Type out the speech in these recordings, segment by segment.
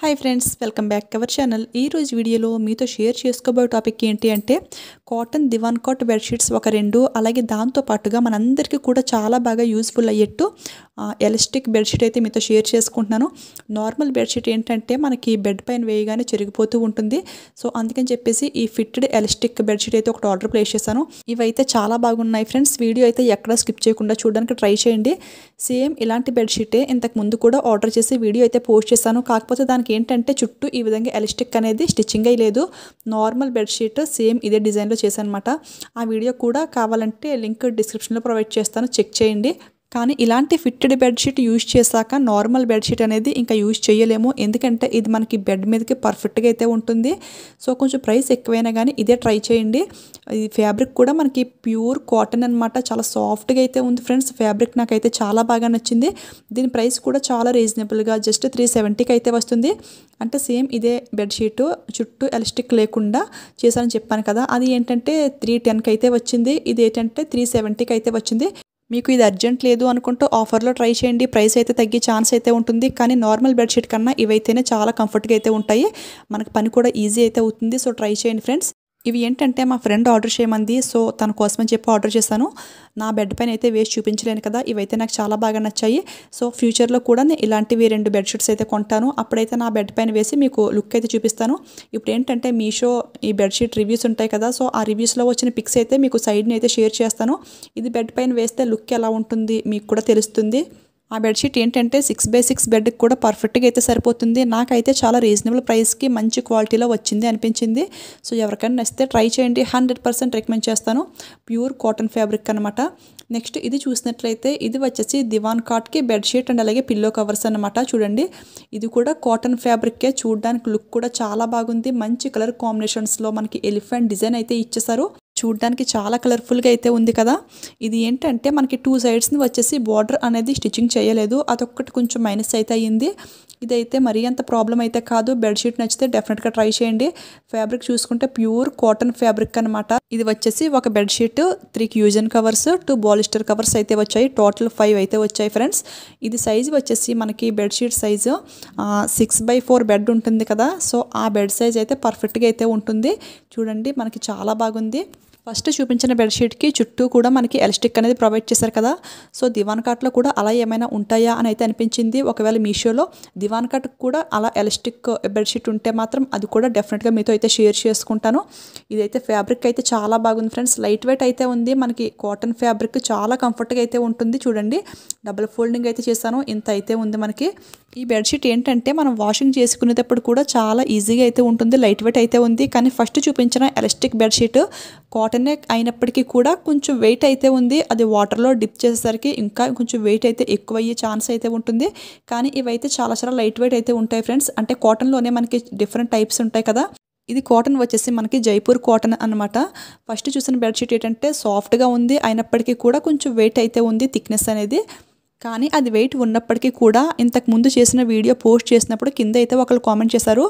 Hi friends, welcome back to our channel. ఈ రోజు వీడియోలో మీతో షేర్ చేసుకోబోయే టాపిక్ ఏంటి అంటే కాటన్ దివాన్ కాట్ బెడ్షీట్స్ ఒక రెండు, అలాగే దాంతో పాటుగా మనందరికీ కూడా చాలా బాగా యూస్ఫుల్ అయ్యేట్టు ఎలాస్టిక్ బెడ్షీట్ అయితే మీతో షేర్ చేసుకుంటున్నాను. నార్మల్ బెడ్షీట్ ఏంటంటే మనకి బెడ్ పైన వేయగానే చెరిగిపోతూ ఉంటుంది. సో అందుకని చెప్పేసి ఈ ఫిట్టెడ్ ఎలాస్టిక్ బెడ్షీట్ అయితే ఒకటి ఆర్డర్ ప్లేస్ చేశాను. ఇవైతే చాలా బాగున్నాయి ఫ్రెండ్స్. వీడియో అయితే ఎక్కడ స్కిప్ చేయకుండా చూడడానికి ట్రై చేయండి. సేమ్ ఇలాంటి బెడ్షీటే ఇంతకు ముందు కూడా ఆర్డర్ చేసి వీడియో అయితే పోస్ట్ చేశాను. కాకపోతే దానికి ఏంటంటే చుట్టూ ఈ విధంగా ఎలాస్టిక్ అనేది స్టిచ్చింగ్ అయ్యలేదు. నార్మల్ బెడ్షీట్ సేమ్ ఇదే డిజైన్లో చేశాను అనమాట. ఆ వీడియో కూడా కావాలంటే లింక్ డిస్క్రిప్షన్లో ప్రొవైడ్ చేస్తాను, చెక్ చేయండి. కానీ ఇలాంటి ఫిట్టెడ్ బెడ్షీట్ యూజ్ చేశాక నార్మల్ బెడ్షీట్ అనేది ఇంకా యూజ్ చేయలేము, ఎందుకంటే ఇది మనకి బెడ్ మీదకి పర్ఫెక్ట్గా అయితే ఉంటుంది. సో కొంచెం ప్రైస్ ఎక్కువైనా కానీ ఇదే ట్రై చేయండి. ఈ ఫ్యాబ్రిక్ కూడా మనకి ప్యూర్ కాటన్ అనమాట, చాలా సాఫ్ట్గా అయితే ఉంది ఫ్రెండ్స్. ఫ్యాబ్రిక్ నాకైతే చాలా బాగా నచ్చింది. దీని ప్రైస్ కూడా చాలా రీజనబుల్గా జస్ట్ 370కి అయితే వస్తుంది. అంటే సేమ్ ఇదే బెడ్షీట్ చుట్టూ ఎలాస్టిక్ లేకుండా చేశానని చెప్పాను కదా, అది ఏంటంటే 310కి అయితే వచ్చింది. ఇది ఏంటంటే 370కి అయితే వచ్చింది. మీకు ఇది అర్జెంట్ లేదు అనుకుంటూ ఆఫర్లో ట్రై చేయండి, ప్రైస్ అయితే తగ్గే ఛాన్స్ అయితే ఉంటుంది. కానీ నార్మల్ బెడ్షీట్ కన్నా ఇవైతేనే చాలా కంఫర్ట్గా అయితే ఉంటాయి, మనకు పని కూడా ఈజీ అయితే అవుతుంది. సో ట్రై చేయండి ఫ్రెండ్స్. ఇవి ఏంటంటే మా ఫ్రెండ్ ఆర్డర్ చేయమంది, సో తన కోసమని చెప్పి ఆర్డర్ చేశాను. నా బెడ్ పైన అయితే వేసి చూపించలేను కదా, ఇవైతే నాకు చాలా బాగా నచ్చాయి. సో ఫ్యూచర్లో కూడా నేను ఇలాంటివి 2 బెడ్షీట్స్ అయితే కొంటాను. అప్పుడైతే నా బెడ్ పైన వేసి మీకు లుక్ అయితే చూపిస్తాను. ఇప్పుడు ఏంటంటే మీషో ఈ బెడ్షీట్ రివ్యూస్ ఉంటాయి కదా, సో ఆ రివ్యూస్లో వచ్చిన పిక్స్ అయితే మీకు సైడ్ని అయితే షేర్ చేస్తాను. ఇది బెడ్ పైన వేస్తే లుక్ ఎలా ఉంటుంది మీకు కూడా తెలుస్తుంది. ఆ బెడ్షీట్ ఏంటంటే 6x6 బెడ్కి కూడా పర్ఫెక్ట్గా అయితే సరిపోతుంది. నాకైతే చాలా రీజనబుల్ ప్రైస్కి మంచి క్వాలిటీలో వచ్చింది అనిపించింది. సో ఎవరికైనా నచ్చితే ట్రై చేయండి, 100% రికమెండ్ చేస్తాను. ప్యూర్ కాటన్ ఫ్యాబ్రిక్ అనమాట. నెక్స్ట్ ఇది చూసినట్లయితే ఇది వచ్చేసి దివాన్ కాట్కి బెడ్షీట్ అండ్ అలాగే పిల్లో కవర్స్ అనమాట. చూడండి, ఇది కూడా కాటన్ ఫ్యాబ్రిక్కే, చూడడానికి లుక్ కూడా చాలా బాగుంది. మంచి కలర్ కాంబినేషన్స్లో మనకి ఎలిఫెంట్ డిజైన్ అయితే ఇచ్చేసారు. చూడ్డానికి చాలా కలర్ఫుల్గా అయితే ఉంది కదా. ఇది ఏంటంటే మనకి 2 సైడ్స్ని వచ్చేసి బార్డర్ అనేది స్టిచ్చింగ్ చేయలేదు, అదొక్కటి కొంచెం మైనస్ అయితే అయ్యింది. ఇదైతే మరీ అంత ప్రాబ్లం అయితే కాదు. బెడ్షీట్ నచ్చితే డెఫినెట్గా ట్రై చేయండి. ఫ్యాబ్రిక్ చూసుకుంటే ప్యూర్ కాటన్ ఫ్యాబ్రిక్ అనమాట. ఇది వచ్చేసి ఒక బెడ్షీట్ 3 క్యూజన్ కవర్స్, 2 బాలిస్టర్ కవర్స్ అయితే వచ్చాయి. టోటల్ 5 అయితే వచ్చాయి ఫ్రెండ్స్. ఇది సైజు వచ్చేసి మనకి బెడ్షీట్ సైజు 6x4 బెడ్ ఉంటుంది కదా, సో ఆ బెడ్ సైజ్ అయితే పర్ఫెక్ట్గా అయితే ఉంటుంది. చూడండి మనకి చాలా బాగుంది. ఫస్ట్ చూపించిన బెడ్షీట్కి చుట్టూ కూడా మనకి ఎలాస్టిక్ అనేది ప్రొవైడ్ చేశారు కదా, సో దివాన్ కాట్లో కూడా అలా ఏమైనా ఉంటాయా అని అయితే అనిపించింది. ఒకవేళ మీషోలో దివాన్ కాట్ కూడా అలా ఎలాస్టిక్ బెడ్షీట్ ఉంటే మాత్రం అది కూడా డెఫినెట్గా మీతో అయితే షేర్ చేసుకుంటాను. ఇదైతే ఫ్యాబ్రిక్ అయితే చాలా బాగుంది ఫ్రెండ్స్, లైట్ వెయిట్ అయితే ఉంది. మనకి కాటన్ ఫ్యాబ్రిక్ చాలా కంఫర్ట్గా అయితే ఉంటుంది. చూడండి, డబుల్ ఫోల్డింగ్ అయితే చేశాను, ఇంత అయితే ఉంది మనకి. ఈ బెడ్షీట్ ఏంటంటే మనం వాషింగ్ చేసుకునేటప్పుడు కూడా చాలా ఈజీగా అయితే ఉంటుంది, లైట్ వెయిట్ అయితే ఉంది. కానీ ఫస్ట్ చూపించిన ఎలాస్టిక్ బెడ్షీట్ కాటనే అయినప్పటికీ కూడా కొంచెం వెయిట్ అయితే ఉంది. అది వాటర్లో డిప్ చేసేసరికి ఇంకా కొంచెం వెయిట్ అయితే ఎక్కువ అయ్యే ఛాన్స్ అయితే ఉంటుంది. కానీ ఇవైతే చాలా చాలా లైట్ వెయిట్ అయితే ఉంటాయి ఫ్రెండ్స్. అంటే కాటన్లోనే మనకి డిఫరెంట్ టైప్స్ ఉంటాయి కదా, ఇది కాటన్ వచ్చేసి మనకి జైపూర్ కాటన్ అనమాట. ఫస్ట్ చూసిన బెడ్షీట్ ఏంటంటే సాఫ్ట్గా ఉంది, అయినప్పటికీ కూడా కొంచెం వెయిట్ అయితే ఉంది, థిక్నెస్ అనేది. కానీ అది వెయిట్ ఉన్నప్పటికీ కూడా ఇంతకు ముందు చేసిన వీడియో పోస్ట్ చేసినప్పుడు కింద అయితే ఒకళ్ళు కామెంట్ చేశారు,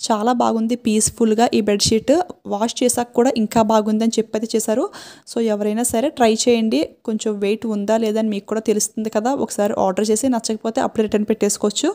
చాలా బాగుంది పీస్ఫుల్గా ఈ బెడ్షీట్, వాష్ చేసాక కూడా ఇంకా బాగుందని చెప్పైతే చేశారు. సో ఎవరైనా సరే ట్రై చేయండి, కొంచెం వెయిట్ ఉందా లేదా అని మీకు కూడా తెలుస్తుంది కదా. ఒకసారి ఆర్డర్ చేసి నచ్చకపోతే అప్పుడు రిటర్న్ పెట్టేసుకోవచ్చు.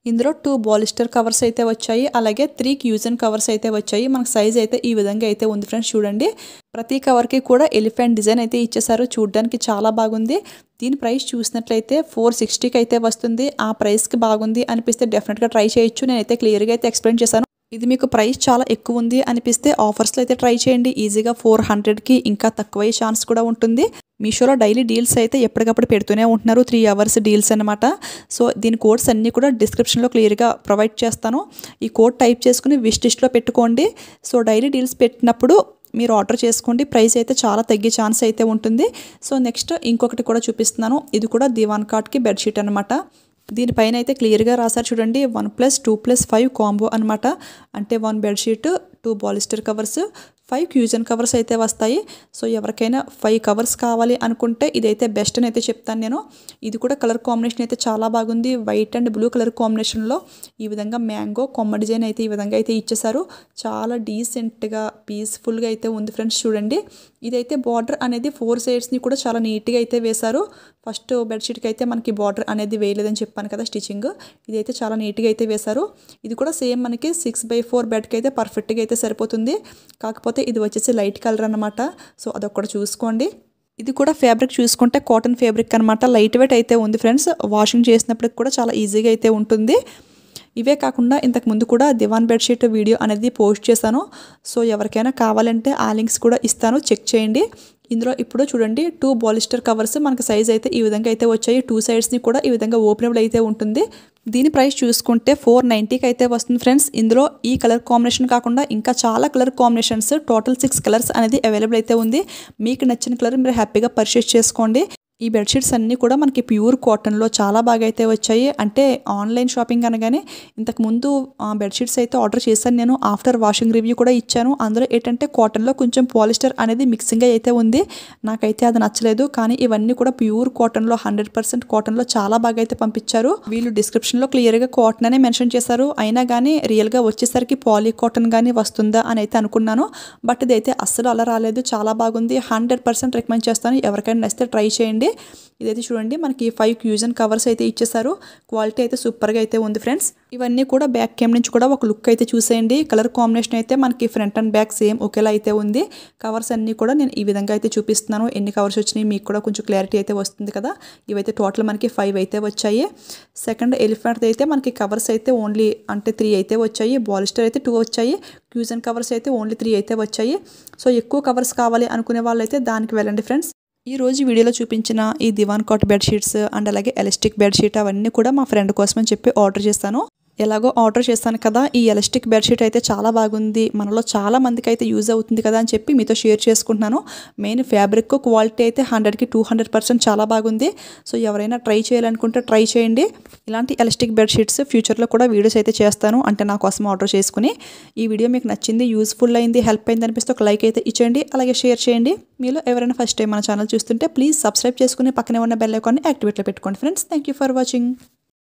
ఇందులో 2 బాలిస్టర్ కవర్స్ అయితే వచ్చాయి, అలాగే 3 క్యూజన్ కవర్స్ అయితే వచ్చాయి. మనకు సైజ్ అయితే ఈ విధంగా అయితే ఉంది ఫ్రెండ్స్. చూడండి, ప్రతి కవర్కి కూడా ఎలిఫెంట్ డిజైన్ అయితే ఇచ్చేసారు, చూడడానికి చాలా బాగుంది. దీని ప్రైస్ చూసినట్లయితే 460కి అయితే వస్తుంది. ఆ ప్రైస్కి బాగుంది అనిపిస్తే డెఫినెట్గా ట్రై చేయొచ్చు. నేనైతే క్లియర్గా అయితే ఎక్స్ప్లెయిన్ చేశాను. ఇది మీకు ప్రైస్ చాలా ఎక్కువ ఉంది అనిపిస్తే ఆఫర్స్లో అయితే ట్రై చేయండి. ఈజీగా 400కి ఇంకా తక్కువయ్యే ఛాన్స్ కూడా ఉంటుంది. మీషోలో డైలీ డీల్స్ అయితే ఎప్పటికప్పుడు పెడుతూనే ఉంటున్నారు, 3 అవర్స్ డీల్స్ అనమాట. సో దీని కోడ్స్ అన్నీ కూడా డిస్క్రిప్షన్లో క్లియర్గా ప్రొవైడ్ చేస్తాను. ఈ కోడ్ టైప్ చేసుకుని విష్ లిస్ట్లో పెట్టుకోండి. సో డైలీ డీల్స్ పెట్టినప్పుడు మీరు ఆర్డర్ చేసుకోండి, ప్రైస్ అయితే చాలా తగ్గే ఛాన్స్ అయితే ఉంటుంది. సో నెక్స్ట్ ఇంకొకటి కూడా చూపిస్తున్నాను. ఇది కూడా దివాన్ కాట్కి బెడ్షీట్ అనమాట. దీనిపైన అయితే క్లియర్గా రాశారు చూడండి, 1+2+5 కాంబో అనమాట. అంటే 1 బెడ్షీట్, 2 బాలిస్టర్ కవర్స్, 5 క్యూజన్ కవర్స్ అయితే వస్తాయి. సో ఎవరికైనా 5 కవర్స్ కావాలి అనుకుంటే ఇదైతే బెస్ట్ అని అయితే చెప్తాను నేను. ఇది కూడా కలర్ కాంబినేషన్ అయితే చాలా బాగుంది. వైట్ అండ్ బ్లూ కలర్ కాంబినేషన్లో ఈ విధంగా మ్యాంగో కొమ్మ డిజైన్ అయితే ఈ విధంగా అయితే ఇచ్చేసారు. చాలా డీసెంట్గా పీస్ఫుల్గా అయితే ఉంది ఫ్రెండ్స్. చూడండి, ఇదైతే బార్డర్ అనేది 4 సైడ్స్ని కూడా చాలా నీట్గా అయితే వేశారు. ఫస్ట్ బెడ్షీట్కి అయితే మనకి బార్డర్ అనేది వేయలేదని చెప్పాను కదా స్టిచ్చింగ్. ఇదైతే చాలా నీట్గా అయితే వేశారు. ఇది కూడా సేమ్ మనకి 6/4 బెడ్కి అయితే పర్ఫెక్ట్గా అయితే సరిపోతుంది. కాకపోతే ఇది వచ్చేసి లైట్ కలర్ అనమాట. సో అదొక్కటి చూసుకోండి. ఇది కూడా ఫ్యాబ్రిక్ చూసుకుంటే కాటన్ ఫ్యాబ్రిక్ అనమాట. లైట్ వెయిట్ అయితే ఉంది ఫ్రెండ్స్. వాషింగ్ చేసినప్పటికి కూడా చాలా ఈజీగా అయితే ఉంటుంది. ఇవే కాకుండా ఇంతకుముందు కూడా దివాన్ బెడ్షీట్ వీడియో అనేది పోస్ట్ చేశాను. సో ఎవరికైనా కావాలంటే ఆ లింక్స్ కూడా ఇస్తాను, చెక్ చేయండి. ఇందులో ఇప్పుడు చూడండి 2 బాలిస్టర్ కవర్స్ మనకి సైజ్ అయితే ఈ విధంగా అయితే వచ్చాయి. 2 సైడ్స్ని కూడా ఈ విధంగా ఓపెనబుల్ అయితే ఉంటుంది. దీని ప్రైస్ చూసుకుంటే 490కి అయితే వస్తుంది ఫ్రెండ్స్. ఇందులో ఈ కలర్ కాంబినేషన్ కాకుండా ఇంకా చాలా కలర్ కాంబినేషన్స్, టోటల్ 6 కలర్స్ అనేది అవైలబుల్ అయితే ఉంది. మీకు నచ్చిన కలర్ మీరు హ్యాపీగా పర్చేస్ చేసుకోండి. ఈ బెడ్షీట్స్ అన్నీ కూడా మనకి ప్యూర్ కాటన్లో చాలా బాగా అయితే వచ్చాయి. అంటే ఆన్లైన్ షాపింగ్ అనగానే ఇంతకుముందు బెడ్షీట్స్ అయితే ఆర్డర్ చేశాను నేను. ఆఫ్టర్ వాషింగ్ రివ్యూ కూడా ఇచ్చాను. అందులో ఏంటంటే కాటన్లో కొంచెం పాలిస్టర్ అనేది మిక్సింగ్ అయితే ఉంది. నాకైతే అది నచ్చలేదు. కానీ ఇవన్నీ కూడా ప్యూర్ కాటన్లో 100% కాటన్లో చాలా బాగా అయితే పంపించారు. వీళ్ళు డిస్క్రిప్షన్లో క్లియర్గా కాటన్ అనే మెన్షన్ చేశారు. అయినా కానీ రియల్గా వచ్చేసరికి పాలీ కాటన్ కానీ వస్తుందా అని అయితే అనుకున్నాను. బట్ ఇదైతే అస్సలు అలా రాలేదు. చాలా బాగుంది. 100% రికమెండ్ చేస్తాను. ఎవరికైనా నచ్చితే ట్రై చేయండి. ఇదైతే చూడండి మనకి 5 క్యూజన్ కవర్స్ అయితే ఇచ్చేసారు. క్వాలిటీ అయితే సూపర్గా అయితే ఉంది ఫ్రెండ్స్. ఇవన్నీ కూడా బ్యాక్ కెమ్ నుంచి కూడా ఒక లుక్ అయితే చూసేయండి. కలర్ కాంబినేషన్ అయితే మనకి ఫ్రంట్ అండ్ బ్యాక్ సేమ్ ఒకేలా అయితే ఉంది. కవర్స్ అన్నీ కూడా నేను ఈ విధంగా అయితే చూపిస్తున్నాను. ఎన్ని కవర్స్ వచ్చినాయి మీకు కూడా కొంచెం క్లారిటీ అయితే వస్తుంది కదా. ఇవైతే టోటల్ మనకి 5 అయితే వచ్చాయి. సెకండ్ ఎలిఫెంట్ అయితే మనకి కవర్స్ అయితే ఓన్లీ అంటే 3 అయితే వచ్చాయి. బాలిస్టర్ అయితే 2 వచ్చాయి. క్యూజన్ కవర్స్ అయితే ఓన్లీ 3 అయితే వచ్చాయి. సో ఎక్కువ కవర్స్ కావాలి అనుకునే వాళ్ళు అయితే దానికి వెళ్ళండి ఫ్రెండ్స్. ఈ రోజు వీడియోలో చూపించిన ఈ దివాన్ కాట్ బెడ్షీట్స్ అండ్ అలాగే ఎలాస్టిక్ బెడ్షీట్ అవన్నీ కూడా మా ఫ్రెండ్ కోసం అని చెప్పి ఆర్డర్ చేస్తాను. ఎలాగో ఆర్డర్ చేస్తాను కదా. ఈ ఎలాస్టిక్ బెడ్షీట్ అయితే చాలా బాగుంది. మనలో చాలా మందికి అయితే యూజ్ అవుతుంది కదా అని చెప్పి మీతో షేర్ చేసుకుంటున్నాను. మెయిన్ ఫ్యాబ్రిక్ క్వాలిటీ అయితే 100కి 200% చాలా బాగుంది. సో ఎవరైనా ట్రై చేయాలనుకుంటే ట్రై చేయండి. ఇలాంటి ఎలాస్టిక్ బెడ్షీట్స్ ఫ్యూచర్లో కూడా వీడియోస్ అయితే చేస్తాను. అంటే నా కోసం ఆర్డర్ చేసుకుని. ఈ వీడియో మీకు నచ్చింది, యూస్ఫుల్ అయింది, హెల్ప్ అయింది అనిపిస్తే ఒక లైక్ అయితే ఇచ్చేయండి. అలాగే షేర్ చేయండి. మీలో ఎవరైనా ఫస్ట్ టైం మన ఛానల్ చూస్తుంటే ప్లీజ్ సబ్స్క్రైబ్ చేసుకుని పక్కనే ఉన్న బెల్ ఐకాన్ని యాక్టివేట్లో పెట్టుకోండి friends. Thank you for watching.